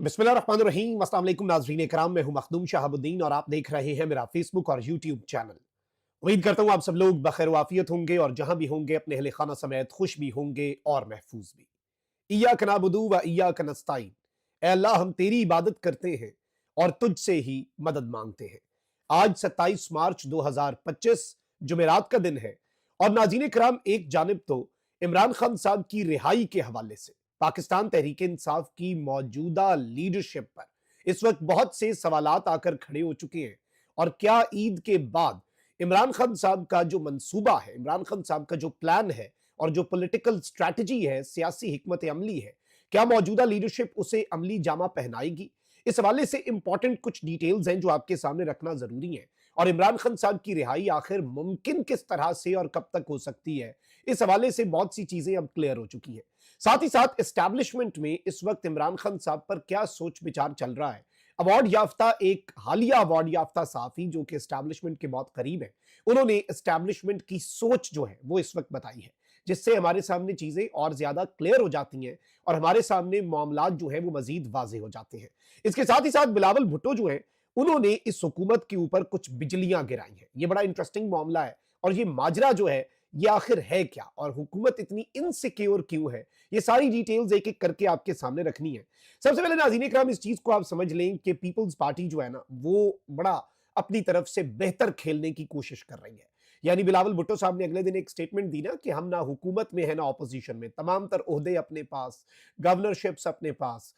बिस्मिल्लाहिर्रहमानिर्रहीम। अस्सलाम वालेकुम नाज़रीन इकराम, मैं हूं मखदूम शहाबुद्दीन और आप देख रहे हैं मेरा फेसबुक और यूट्यूब चैनल। उम्मीद करता हूं आप सब लोग बखैर वाफियत होंगे और जहां भी होंगे अपने अहले खाना समेत खुश भी होंगे और महफूज भी। इय्याक नअबुदु व इय्याक नस्तईन। ऐ अल्लाह, हम तेरी इबादत करते हैं और तुझसे ही मदद मांगते हैं। आज 27 मार्च 2025 जुमेरात का दिन है और नाज़रीन इकराम, एक जानिब तो इमरान खान साहब की रिहाई के हवाले से पाकिस्तान तहरीक इंसाफ की मौजूदा लीडरशिप पर इस वक्त बहुत से सवालात आकर खड़े हो चुके हैं। और क्या ईद के बाद इमरान खान साहब का जो मंसूबा है, इमरान खान साहब का जो प्लान है और जो पॉलिटिकल स्ट्रैटेजी है, सियासी हिकमत अमली है, क्या मौजूदा लीडरशिप उसे अमली जामा पहनाएगी? इस हवाले से इंपॉर्टेंट कुछ डिटेल्स हैं जो आपके सामने रखना जरूरी है। और इमरान खान साहब की रिहाई आखिर मुमकिन किस तरह से और कब तक हो सकती है, इस हवाले से बहुत सी चीजें अब क्लियर हो चुकी हैं। साथ ही साथ एस्टैब्लिशमेंट में इस वक्त इमरान खान साहब पर क्या सोच विचार चल रहा है। अवार्ड याफ्ता, एक हालिया अवार्ड याफ्ता साफी जो कि एस्टैब्लिशमेंट के बहुत करीब है, उन्होंने एस्टैब्लिशमेंट की सोच जो है वो इस वक्त बताई है, जिससे हमारे सामने चीजें और ज्यादा क्लियर हो जाती हैं और हमारे सामने मामलात जो है वो मजीद वाजे हो जाते हैं। इसके साथ ही साथ बिलावल भुट्टो जो है, उन्होंने इस हुकूमत के ऊपर कुछ बिजलियां गिराई हैं। ये बड़ा इंटरेस्टिंग मामला है और ये माजरा जो है ये आखिर है क्या और हुकूमत इतनी इनसिक्योर क्यों है, ये सारी डिटेल्स एक एक करके आपके सामने रखनी है। सबसे पहले नाज़रीन इकराम, इस चीज को आप समझ लें कि पीपल्स पार्टी जो है ना, वो बड़ा अपनी तरफ से बेहतर खेलने की कोशिश कर रही है। यानी बिलावल भुट्टो साहब ने अगले दिन एक स्टेटमेंट दी ना कि हम ना हुकूमत में है ना ऑपोजिशन में, तमाम तर ओहदे अपने पास, गवर्नरशिप्स अपने पास,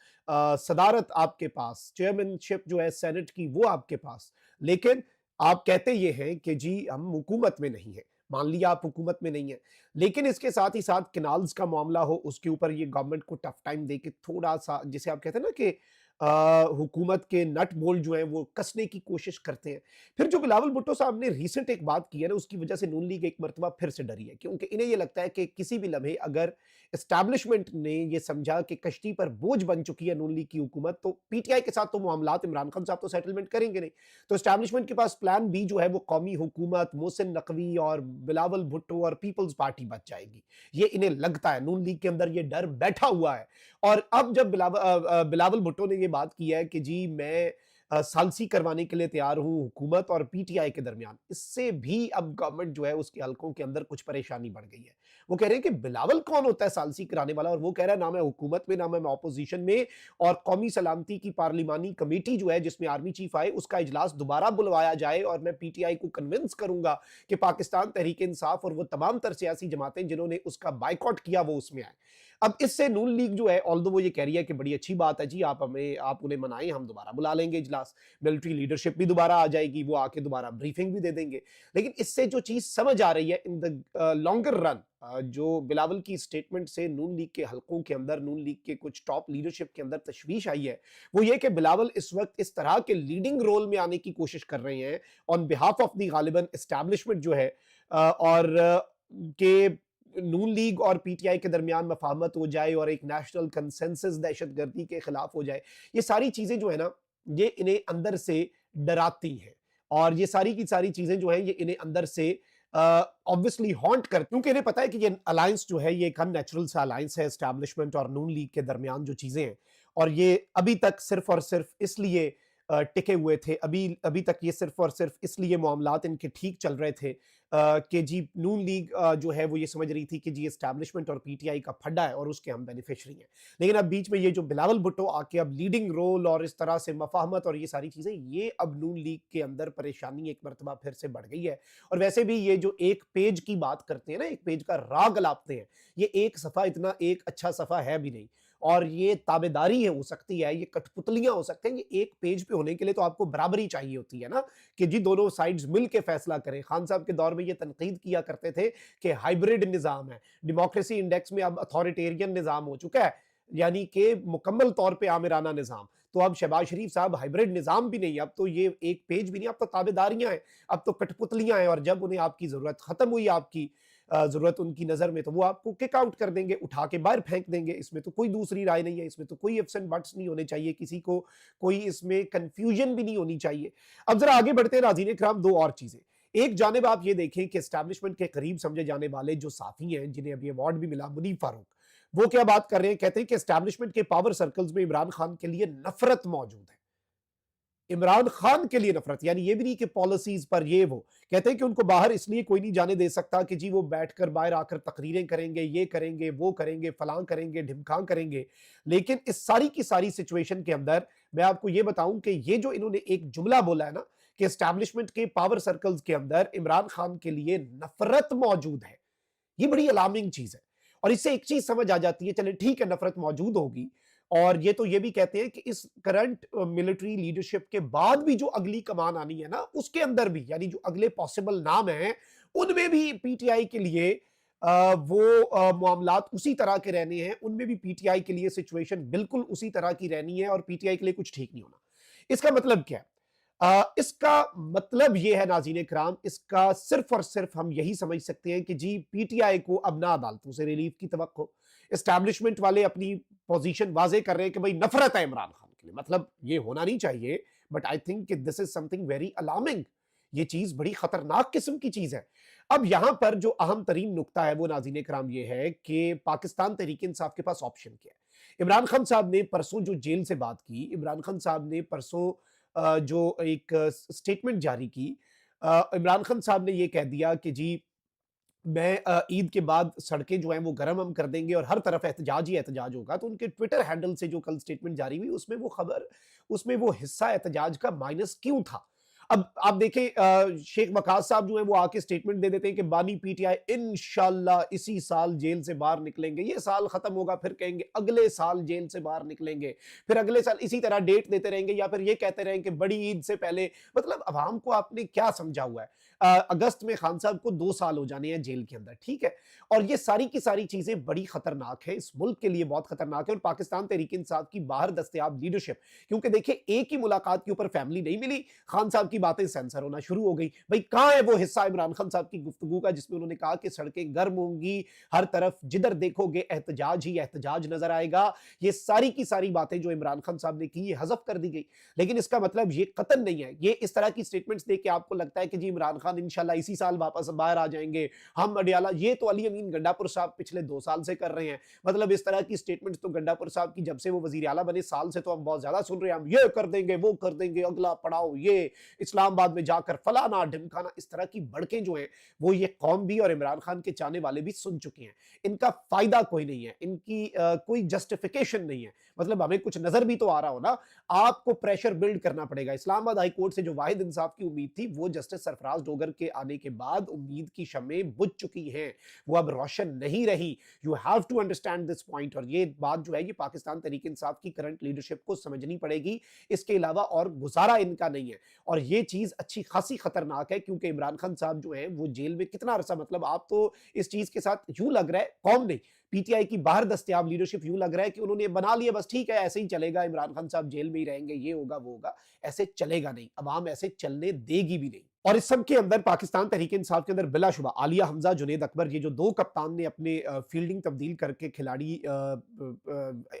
सदारत आपके पास, चेयरमैनशिप जो है सेनेट की वो आपके पास, लेकिन आप कहते ये हैं कि जी हम हुकूमत में नहीं है। मान लिया आप हुकूमत में नहीं है, लेकिन इसके साथ ही साथ किनाल्स का मामला हो, उसके ऊपर ये गवर्नमेंट को टफ टाइम दे के थोड़ा सा, जिसे आप कहते हैं ना कि हुकूमत के नट बोल्ट जो है वो कसने की कोशिश करते हैं। फिर जो बिलावल भुट्टो साहब ने रिसेंट एक बात की है ना, उसकी वजह से नून लीग एक मरतबा फिर से डरी है, क्योंकि इन्हें ये लगता है कि किसी भी लम्हे अगर एस्टैब्लिशमेंट ने ये समझा कि कश्ती पर बोझ बन चुकी है नून लीग की हुकूमत, तो पीटीआई के साथ तो मामलात इमरान खान साहब तो सेटलमेंट करेंगे नहीं। तो एस्टैब्लिशमेंट के पास प्लान बी जो है वो कौमी हुकूमत, मोहसिन नकवी और बिलावल भुट्टो और पीपल्स पार्टी बच जाएगी। ये इन्हें लगता है, नून लीग के अंदर ये डर बैठा हुआ है। और अब जब बिलावल भुट्टो ने ये बात की है कि जी मैं सालसी करवाने के लिए तैयार हूं हुकूमत और पीटीआई के दरमियान, इससे भी अब गवर्नमेंट जो है उसके हलकों के अंदर कुछ परेशानी बढ़ गई है। वो कह रहे हैं कि बिलावल कौन होता है सालसी कराने वाला, और वो कह रहा है ना मैं हुकूमत में ना मैं ऑपोजिशन में, और कौमी सलामती की पार्लिमानी कमेटी जो है जिसमें आर्मी चीफ आए, उसका इजलास दोबारा बुलवाया जाए और मैं पीटीआई को कन्विंस करूंगा कि पाकिस्तान तहरीक इंसाफ और वो तमाम तर सियासी जमातें जिन्होंने उसका बाइकआउट किया वो उसमें आए। अब इससे नून लीग जो है, ऑल्दो वो ये कह रही है कि बड़ी अच्छी बात है जी, आप उन्हें मनाएं, हम दोबारा बुला लेंगे इजलास, मिलिट्री लीडरशिप भी दोबारा आ जाएगी, वो आके दोबारा ब्रीफिंग भी दे देंगे। लेकिन इससे जो चीज समझ आ रही है इन द लॉन्गर रन, जो बिलावल की स्टेटमेंट से नून लीग के हलकों के अंदर, नून लीग के कुछ टॉप लीडरशिप के अंदर तशवीश आई है, वो ये कि बिलावल इस वक्त इस तरह के लीडिंग रोल में आने की कोशिश कर रहे हैं ऑन बिहाफ ऑफ दी गालिबन एस्टैब्लिशमेंट जो है, और के नून लीग और पीटीआई के दरमियान मफाहमत हो जाए और एक नेशनल कंसेंसस दहशतगर्दी के खिलाफ हो जाए। ये सारी चीजें जो है ना, ये इन्हें अंदर से डराती हैं और ये सारी की सारी चीजें जो है ये इन्हें अंदर से ऑब्वियसली हॉन्ट कर, क्योंकि इन्हें पता है कि ये अलायंस जो है ये एक अननेचुरल सा अलायंस है एस्टैब्लिशमेंट और नून लीग के दरमियान जो चीजें हैं, और ये अभी तक सिर्फ और सिर्फ इसलिए टिके हुए थे, अभी अभी तक ये सिर्फ और सिर्फ इसलिए मामलात इनके ठीक चल रहे थे कि जी नून लीग जो है वो ये समझ रही थी कि जी एस्टैब्लिशमेंट और पीटीआई का फड्डा है और उसके हम बेनिफिशरी हैं। लेकिन अब बीच में ये जो बिलावल भुट्टो आके अब लीडिंग रोल और इस तरह से मफाहमत और ये सारी चीजें, ये अब नून लीग के अंदर परेशानी एक मरतबा फिर से बढ़ गई है। और वैसे भी ये जो एक पेज की बात करते हैं ना, एक पेज का राग लापते हैं, ये एक सफा इतना एक अच्छा सफा है भी नहीं, और ये ताबेदारी है हो सकती है, ये कठपुतलियां हो सकते हैं। ये एक पेज पे होने के लिए तो आपको बराबरी चाहिए होती है ना, कि जी दोनों साइड्स मिल के फैसला करें। खान साहब के दौर में ये तनकीद किया करते थे कि हाइब्रिड निजाम है, डेमोक्रेसी इंडेक्स में अब अथॉरिटेरियन निजाम हो चुका है, यानी कि मुकम्मल तौर पे आमिराना निजाम। तो अब शहबाज शरीफ साहब हाइब्रिड निजाम भी नहीं, अब तो ये एक पेज भी नहीं, अब तो ताबेदारियां हैं, अब तो कठपुतलियां हैं, और जब उन्हें आपकी जरूरत खत्म हुई, आपकी जरूरत उनकी नजर में, तो वो आपको किक आउट कर देंगे, उठा के बाहर फेंक देंगे। इसमें तो कोई दूसरी राय नहीं है, इसमें तो कोई इफ्स एंड बट्स नहीं होने चाहिए, किसी को कोई इसमें कंफ्यूजन भी नहीं होनी चाहिए। अब जरा आगे बढ़ते हैं नाज़रीन इकराम, दो और चीजें। एक जानिब आप ये देखें कि एस्टैब्लिशमेंट के करीब समझे जाने वाले जो साथी हैं, जिन्हें अभी अवार्ड भी मिला, मुनीफ फारूक, वो क्या बात कर रहे हैं, कहते हैं कि एस्टैब्लिशमेंट के पावर सर्कल्स में इमरान खान के लिए नफरत मौजूद है। इमरान खान के लिए नफरत, यानी ये भी नहीं कि पॉलिसीज पर ये वो, कहते हैं कि उनको बाहर इसलिए कोई नहीं जाने दे सकता कि जी वो बैठकर बाहर आकर तकरीरें करेंगे, ये करेंगे, वो करेंगे, फलां करेंगे, ढिमकां करेंगे। लेकिन इस सारी की सारी सिचुएशन के अंदर मैं आपको ये बताऊं कि ये जो इन्होंने एक जुमला बोला है ना कि एस्टैब्लिशमेंट के पावर सर्कल्स के अंदर इमरान खान के लिए नफरत मौजूद है, ये बड़ी अलार्मिंग चीज है। और इससे एक चीज समझ आ जाती है, चले ठीक है नफरत मौजूद होगी, और ये तो ये भी कहते हैं कि इस करंट मिलिट्री लीडरशिप के बाद भी जो अगली कमान आनी है ना, उसके अंदर भी, यानी जो अगले पॉसिबल नाम हैं उनमें भी पीटीआई के लिए वो मामलात उसी तरह के रहने हैं, उनमें भी पीटीआई के लिए सिचुएशन बिल्कुल उसी तरह की रहनी है और पीटीआई के लिए कुछ ठीक नहीं होना। इसका मतलब क्या है? इसका मतलब यह है नाज़रीन इकराम, इसका सिर्फ और सिर्फ हम यही समझ सकते हैं कि जी पीटीआई को अब ना अदालतों से रिलीफ की तवक्को। एस्टैब्लिशमेंट वाले अपनी पोजीशन वाजे कर रहे हैं कि भाई नफरत है इमरान खान के लिए, मतलब ये होना नहीं चाहिए, बट आई थिंक कि this is something very alarming. ये चीज बड़ी खतरनाक किस्म की चीज है। अब यहां पर जो अहम तरीन नुक्ता है वो नाज़रीन इकराम ये है कि पाकिस्तान तहरीक इंसाफ के पास ऑप्शन क्या है। इमरान खान साहब ने परसों जो जेल से बात की, इमरान खान साहब ने परसों जो एक स्टेटमेंट जारी की, इमरान खान साहब ने ये कह दिया कि जी मैं ईद के बाद सड़कें जो हैं वो गरम हम कर देंगे और हर तरफ एहतजाज ही एहतजाज होगा। तो उनके ट्विटर हैंडल से जो कल स्टेटमेंट जारी हुई उसमें वो खबर, उसमें वो हिस्सा एहतजाज का माइनस क्यों था? अब आप देखें शेख वकास साहब जो है वो आके स्टेटमेंट दे देते हैं कि बानी पीटीआई इंशाल्लाह इसी साल जेल से बाहर निकलेंगे, ये साल खत्म होगा फिर कहेंगे अगले साल जेल से बाहर निकलेंगे, फिर अगले साल इसी तरह डेट देते रहेंगे या फिर ये कहते रहेंगे कि बड़ी ईद से पहले। मतलब अवाम को आपने क्या समझा हुआ है? अगस्त में खान साहब को 2 साल हो जाने हैं जेल के अंदर, ठीक है? और ये सारी की सारी चीजें बड़ी खतरनाक है, इस मुल्क के लिए बहुत खतरनाक है और पाकिस्तान तहरीक इंसाफ की बाहर दस्तयाब लीडरशिप, क्योंकि देखिए एक ही मुलाकात के ऊपर फैमिली नहीं मिली, खान साहब की बातें सेंसर होना शुरू हो गई। भाई कहां है वो हिस्सा इमरान खान साहब की गुफ्तगू का जिसमें उन्होंने कहा कि सड़कें गर्म होंगी, हर तरफ जिधर देखोगे एहतजाज ही एहतजाज नजर आएगा। ये सारी की सारी बातें जो इमरान खान साहब ने की ये हजफ कर दी गई। लेकिन इसका मतलब ये कतन नहीं है, ये इस तरह की स्टेटमेंट्स देके आपको लगता है कि जी इमरान खान इंशाल्लाह इसी साल वापस बाहर आ जाएंगे, हम अडियाला, ये तो अली अमीन गंडापुर साहब पिछले 2 साल से कर रहे हैं। मतलब इस तरह की स्टेटमेंट्स तो गंडापुर साहब की जब से वो वजीर आला बने साल से तो हम बहुत ज्यादा सुन रहे हैं, हम ये कर देंगे, वो कर देंगे, अगला पड़ाव ये इस्लामाबाद में जाकर फलाना ढिमकाना, इस तरह की बड़कें जो हैं वो ये कौम भी और इमरान खान के चाहने वाले भी सुन चुके हैं। इनका फायदा कोई नहीं है, इनकी कोई जस्टिफिकेशन नहीं है। मतलब हमें कुछ नजर भी तो आ रहा हो ना, आपको प्रेशर बिल्ड करना पड़ेगा। इस्लामाबाद हाई कोर्ट से जो वाहिद इंसाफ की उम्मीद थी वो जस्टिस सरफराज डोगर के आने के बाद उम्मीद की शमें बुझ चुकी हैं, वो अब रोशन नहीं रही। You have to understand this point, और ये बात जो है ये पाकिस्तान तहरीक इंसाफ की करंट लीडरशिप को समझनी पड़ेगी। इसके अलावा और गुजारा इनका नहीं है। और ये चीज अच्छी खासी खतरनाक है क्योंकि इमरान खान साहब जो है वो जेल में कितना अरसा, मतलब आप तो इस चीज के साथ यूं लग रहा है, कौम नहीं पीटीआई की बाहर दस्तयाब लीडरशिप यूं लग रहा है कि उन्होंने बना लिया बस ठीक है ऐसे ही चलेगा, इमरान खान साहब जेल में ही रहेंगे, ये होगा वो होगा। ऐसे चलेगा नहीं, अवाम ऐसे चलने देगी भी नहीं। और इस सब के अंदर पाकिस्तान तहरीक इंसाफ के अंदर बिलाशुबा आलिया हमजा, जुनेद अकबर, ये जो 2 कप्तान ने अपने फील्डिंग तब्दील करके खिलाड़ी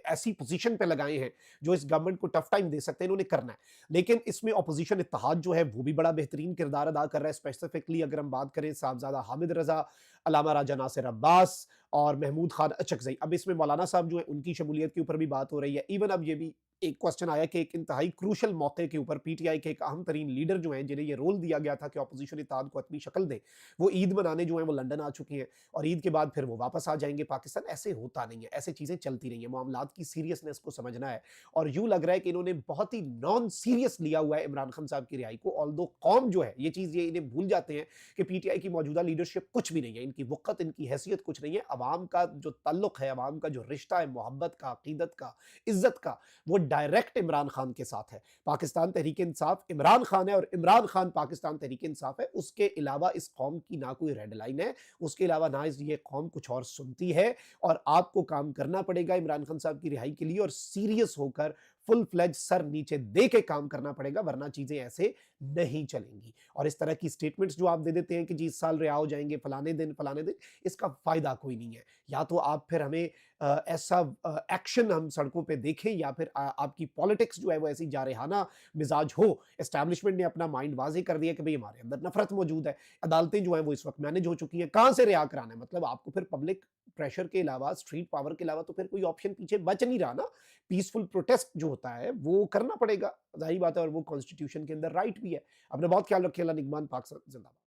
ऐसी पोजीशन पे लगाए हैं जो इस गवर्नमेंट को टफ टाइम दे सकते हैं, इन्होंने करना है। लेकिन इसमें अपोजिशन इत्तेहाद जो है वो भी बड़ा बेहतरीन किरदार अदा कर रहा है। स्पेसिफिकली अगर हम बात करें साहबजादा हामिद रजा, अलामा राजा नासिर अब्बास और महमूद खान अचकजई, अब इसमें मौलाना साहब जो है उनकी शमूलियत के ऊपर भी बात हो रही है। इवन अब ये भी एक क्वेश्चन आया कि एक इंतहाई क्रूशल मौके के ऊपर पीटीआई के एक अहम तरीन लीडर जो हैं जिन्हें ये रोल दिया गया था कि अपोजिशन इत्तेहाद को अपनी शक्ल दें, वो ईद मनाने जो है वो लंदन आ चुकी हैं और ईद के बाद फिर वो वापस आ जाएंगे पाकिस्तान। ऐसे होता नहीं है, ऐसे चीजें चलती नहीं है, मामलात की सीरियसनेस को समझना है। और यूं लग रहा है कि इन्होंने बहुत ही नॉन सीरियस लिया हुआ है इमरान खान साहब की रिहाई को। ऑल्दो कौम जो है ये चीज ये इन्हें भूल जाते हैं कि पीटीआई की मौजूदा लीडरशिप कुछ भी नहीं है, इनकी वक़्त, इनकी हैसियत कुछ नहीं है। अवाम का जो ताल्लुक है, अवाम का जो रिश्ता है मोहब्बत का, अकीदत का, इज्जत का, वो डायरेक्ट इमरान खान के साथ है। पाकिस्तान तहरीक इंसाफ इमरान खान है और इमरान खान पाकिस्तान तहरीक इंसाफ है। उसके अलावा इस कौम की ना कोई रेड लाइन है, उसके अलावा ना ये कौम कुछ और सुनती है। और आपको काम करना पड़ेगा इमरान खान साहब की रिहाई के लिए और सीरियस होकर फुल फ्लेज सर नीचे दे के काम करना पड़ेगा, वरना चीजें ऐसे नहीं चलेंगी। और इस तरह की स्टेटमेंट्स जो आप दे देते हैं कि जी इस साल रिहा हो जाएंगे फलाने दिन, इसका फायदा कोई नहीं है। या तो आप फिर हमें ऐसा एक्शन हम सड़कों पे देखें या फिर आपकी पॉलिटिक्स जो है वो ऐसी जारहाना मिजाज हो। एस्टैब्लिशमेंट ने अपना माइंड वाज़ेह कर दिया कि भई हमारे अंदर नफ़रत मौजूद है। अदालतें जो हैं वो इस वक़्त मैनेज हो चुकी हैं। कहाँ से रिहा कराना है? मतलब आपको फिर पब्लिक प्रेशर के अलावा, स्ट्रीट पावर के अलावा तो फिर कोई ऑप्शन पीछे बच नहीं रहा ना। पीसफुल प्रोटेस्ट जो होता है वो करना पड़ेगा। ज़ाहिर बात है और वो कॉन्स्टिट्यूशन के अंदर राइट भी है। अपना बहुत ख्याल रखिए। अल्लाह निगहबान। पाक ज़िंदाबाद।